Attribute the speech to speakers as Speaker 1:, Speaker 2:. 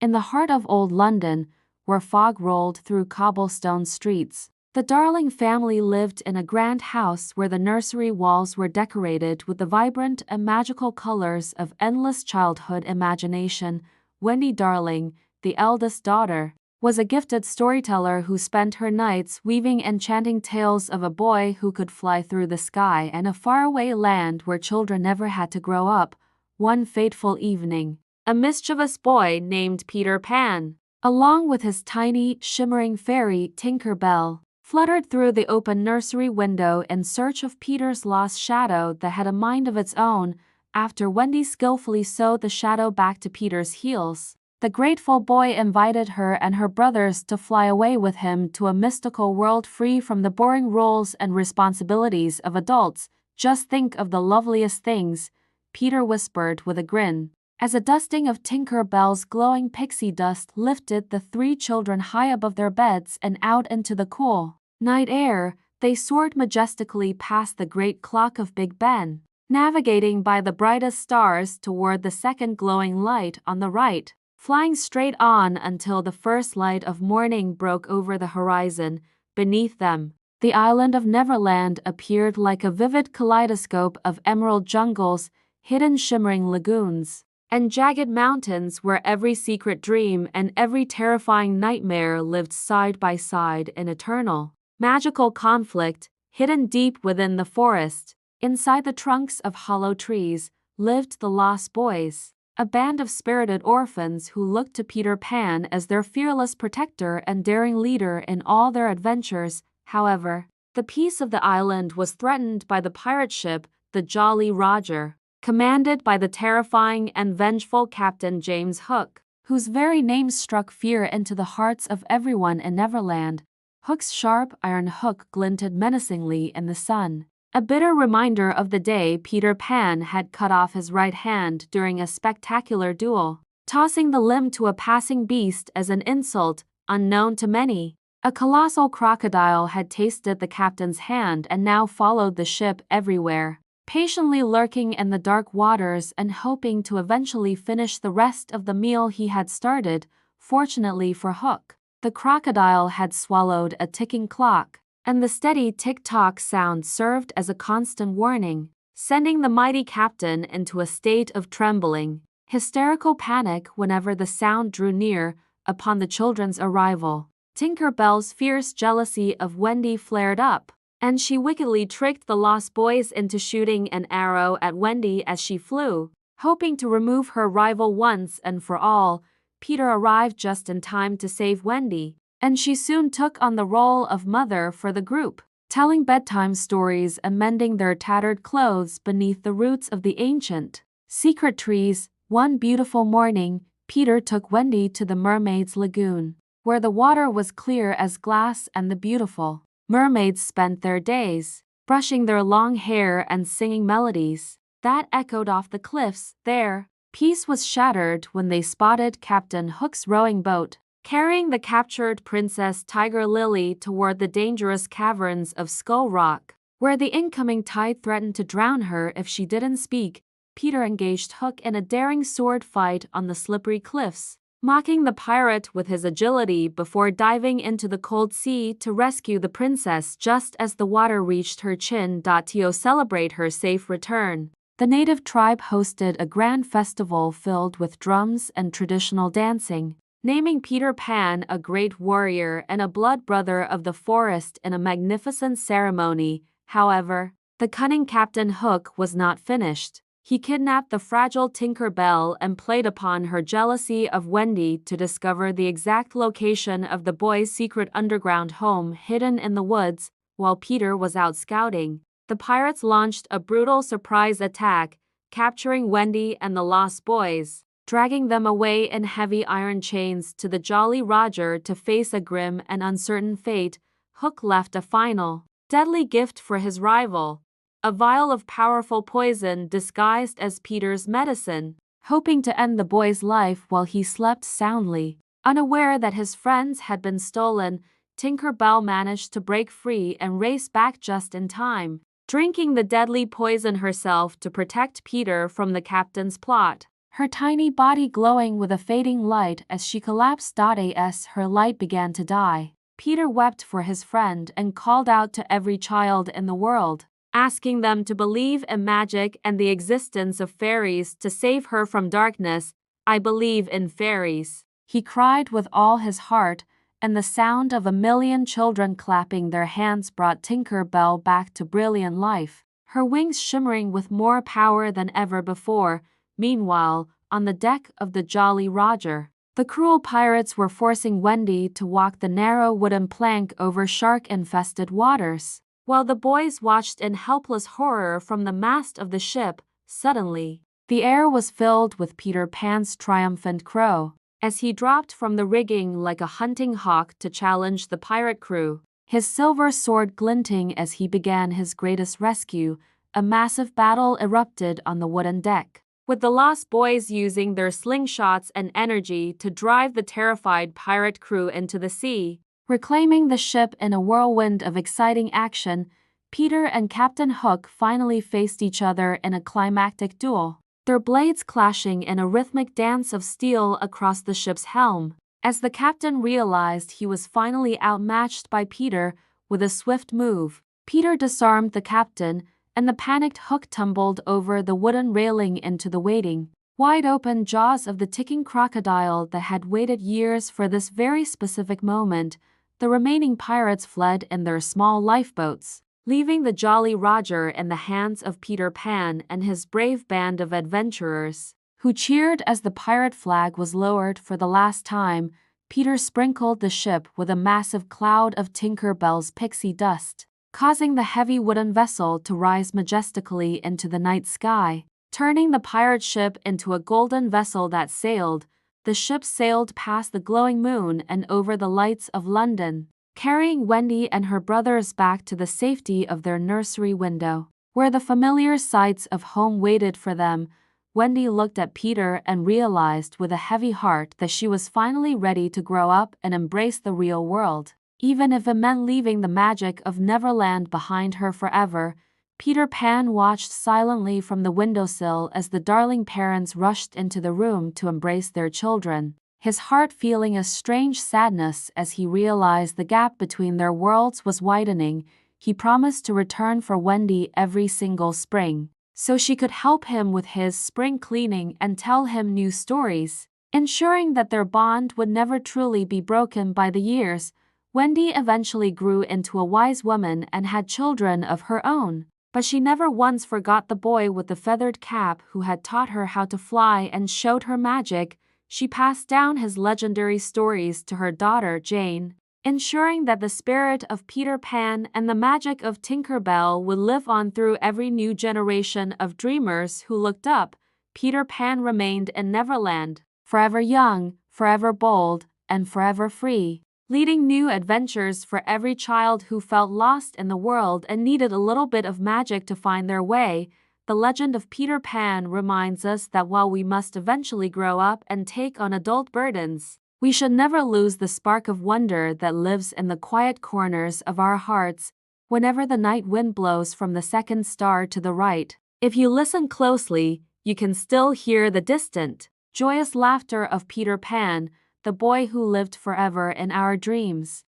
Speaker 1: in the heart of old London, where fog rolled through cobblestone streets. The Darling family lived in a grand house where the nursery walls were decorated with the vibrant and magical colors of endless childhood imagination. Wendy Darling, the eldest daughter, was a gifted storyteller who spent her nights weaving enchanting tales of a boy who could fly through the sky and a faraway land where children never had to grow up. One fateful evening, a mischievous boy named Peter Pan, along with his tiny, shimmering fairy Tinker Bell, fluttered through the open nursery window in search of Peter's lost shadow that had a mind of its own. After Wendy skillfully sewed the shadow back to Peter's heels, the grateful boy invited her and her brothers to fly away with him to a mystical world free from the boring roles and responsibilities of adults. "Just think of the loveliest things," Peter whispered with a grin, as a dusting of Tinker Bell's glowing pixie dust lifted the three children high above their beds and out into the cool night air. They soared majestically past the great clock of Big Ben, navigating by the brightest stars toward the second glowing light on the right, flying straight on until the first light of morning broke over the horizon. Beneath them, the island of Neverland appeared like a vivid kaleidoscope of emerald jungles, hidden shimmering lagoons, and jagged mountains where every secret dream and every terrifying nightmare lived side by side in eternal, magical conflict. Hidden deep within the forest, inside the trunks of hollow trees, lived the Lost Boys, a band of spirited orphans who looked to Peter Pan as their fearless protector and daring leader in all their adventures. However, the peace of the island was threatened by the pirate ship, the Jolly Roger, commanded by the terrifying and vengeful Captain James Hook, whose very name struck fear into the hearts of everyone in Neverland. Hook's sharp iron hook glinted menacingly in the sun, a bitter reminder of the day Peter Pan had cut off his right hand during a spectacular duel, tossing the limb to a passing beast as an insult unknown to many. A colossal crocodile had tasted the captain's hand and now followed the ship everywhere, patiently lurking in the dark waters and hoping to eventually finish the rest of the meal he had started. Fortunately for Hook, the crocodile had swallowed a ticking clock, and the steady tick-tock sound served as a constant warning, sending the mighty captain into a state of trembling, hysterical panic whenever the sound drew near. Upon the children's arrival, Tinker Bell's fierce jealousy of Wendy flared up, and she wickedly tricked the Lost Boys into shooting an arrow at Wendy as she flew, hoping to remove her rival once and for all. Peter arrived just in time to save Wendy, and she soon took on the role of mother for the group, telling bedtime stories and mending their tattered clothes beneath the roots of the ancient, secret trees. One beautiful morning, Peter took Wendy to the Mermaid's Lagoon, where the water was clear as glass and the beautiful mermaids spent their days brushing their long hair and singing melodies that echoed off the cliffs. There, peace was shattered when they spotted Captain Hook's rowing boat, carrying the captured Princess Tiger Lily toward the dangerous caverns of Skull Rock, where the incoming tide threatened to drown her if she didn't speak. Peter engaged Hook in a daring sword fight on the slippery cliffs, mocking the pirate with his agility before diving into the cold sea to rescue the princess just as the water reached her chin. To celebrate her safe return, the native tribe hosted a grand festival filled with drums and traditional dancing, naming Peter Pan a great warrior and a blood brother of the forest in a magnificent ceremony. However, the cunning Captain Hook was not finished. He kidnapped the fragile Tinker Bell and played upon her jealousy of Wendy to discover the exact location of the boys' secret underground home hidden in the woods. While Peter was out scouting, the pirates launched a brutal surprise attack, capturing Wendy and the Lost Boys, dragging them away in heavy iron chains to the Jolly Roger to face a grim and uncertain fate. Hook left a final, deadly gift for his rival, a vial of powerful poison disguised as Peter's medicine, hoping to end the boy's life while he slept soundly. Unaware that his friends had been stolen, Tinker Bell managed to break free and race back just in time, drinking the deadly poison herself to protect Peter from the captain's plot. her tiny body glowing with a fading light as she collapsed. As her light began to die, Peter wept for his friend and called out to every child in the world, asking them to believe in magic and the existence of fairies to save her from darkness. "I believe in fairies," he cried with all his heart, and the sound of a million children clapping their hands brought Tinker Bell back to brilliant life, her wings shimmering with more power than ever before. Meanwhile, on the deck of the Jolly Roger, the cruel pirates were forcing Wendy to walk the narrow wooden plank over shark-infested waters. While the boys watched in helpless horror from the mast of the ship, suddenly, the air was filled with Peter Pan's triumphant crow, as he dropped from the rigging like a hunting hawk to challenge the pirate crew, his silver sword glinting as he began his greatest rescue. A massive battle erupted on the wooden deck, with the lost boys using their slingshots and energy to drive the terrified pirate crew into the sea. Reclaiming the ship in a whirlwind of exciting action, Peter and Captain Hook finally faced each other in a climactic duel, their blades clashing in a rhythmic dance of steel across the ship's helm. As the captain realized he was finally outmatched by Peter, with a swift move, Peter disarmed the captain, and the panicked Hook tumbled over the wooden railing into the waiting, wide-open jaws of the ticking crocodile that had waited years for this very specific moment. The remaining pirates fled in their small lifeboats, leaving the Jolly Roger in the hands of Peter Pan and his brave band of adventurers, who cheered as the pirate flag was lowered for the last time. Peter sprinkled the ship with a massive cloud of Tinker Bell's pixie dust, causing the heavy wooden vessel to rise majestically into the night sky, turning the pirate ship into a golden vessel that sailed. The ship sailed past the glowing moon and over the lights of London, carrying Wendy and her brothers back to the safety of their nursery window, where the familiar sights of home waited for them. Wendy looked at Peter and realized with a heavy heart that she was finally ready to grow up and embrace the real world, even if it meant leaving the magic of Neverland behind her forever. Peter Pan watched silently from the windowsill as the darling parents rushed into the room to embrace their children, his heart feeling a strange sadness as he realized the gap between their worlds was widening. He promised to return for Wendy every single spring, so she could help him with his spring cleaning and tell him new stories, ensuring that their bond would never truly be broken by the years. Wendy eventually grew into a wise woman and had children of her own, but she never once forgot the boy with the feathered cap who had taught her how to fly and showed her magic. She passed down his legendary stories to her daughter Jane, ensuring that the spirit of Peter Pan and the magic of Tinker Bell would live on through every new generation of dreamers who looked up. Peter Pan remained in Neverland, forever young, forever bold, and forever free, leading new adventures for every child who felt lost in the world and needed a little bit of magic to find their way. The legend of Peter Pan reminds us that while we must eventually grow up and take on adult burdens, we should never lose the spark of wonder that lives in the quiet corners of our hearts. Whenever the night wind blows from the second star to the right, if you listen closely, you can still hear the distant, joyous laughter of Peter Pan, the boy who lived forever in our dreams.